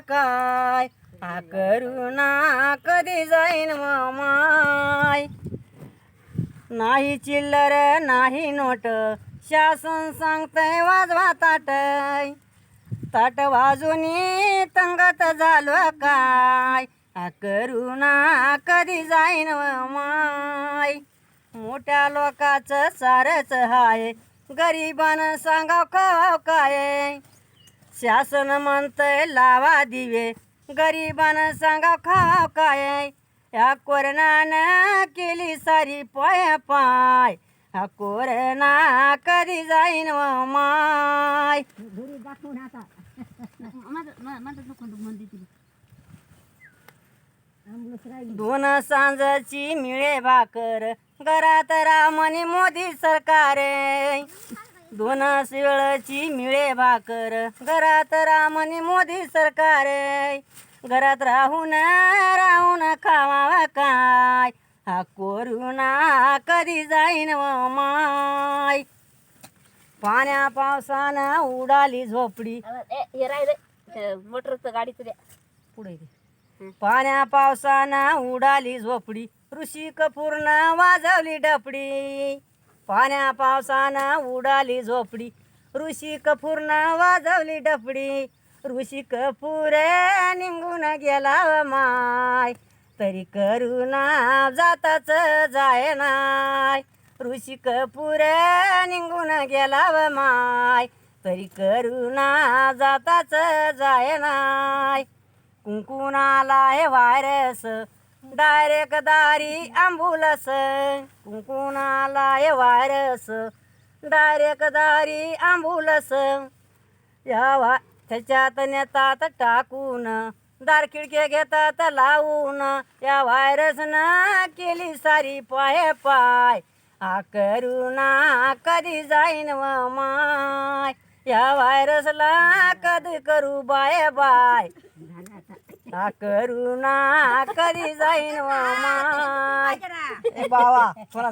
काय हा करुणा कधी जाईन व माय. नाही चिल्लर नाही नोट शासन सांगतय वाजवा ताट. ताट वाजूनी तंगत झालो काय हा करुणा कधी जाईन व माय. मोठ्या लोकाचं सारच हाय गरिबानं सांगाव खाव काय. शासन म्हणतंय लावा दिवे गरिबानं सांगाव खाव काय. या कोरोनानं केली सारी पाय पाय हा कोरोना कधी जाईन व माय. दोन सांजची मिळे भाकर घरात रामनी मोदी सरकार. दोन शिळची मिळे भाकर घरात रामनी मोदी सरकार. घरात राहून राहून खावा काय हा कोरोना कधी जाईन व माय. पाण्या पावसानं उडाली झोपडी हे राहिले मोटरचं गाडीचं द्या पुढे दे. पाण्या पावसानं उडाली झोपडी ऋषी कपूरनं वाजवली डपडी. पाण्या पावसानं उडाली झोपडी ऋषी कपूरनं वाजवली डपडी. ऋषी कपूर निघून गेला व माय तरी करुणा जाताच जाय नाय. ऋषी कपूर निघून गेला व माय तरी करुणा जाताच जाय नाय. कुंकुनाला हे व्हायरस डायरेक्ट दारी ॲम्ब्युलन्स. कुंकुनाला हे व्हायरस डायरेक्ट दारी ॲम्ब्युलन्स. या त्याच्यात नेतात टाकून दार खिडके घेतात लावून. या व्हायरसनं केली सारी पाय पाय हा करुणा कधी जाईन व माय. या व्हायरसला कधी करू बाय बाय हा करुणा कधी जाईन व माय. ए बावा थोडासा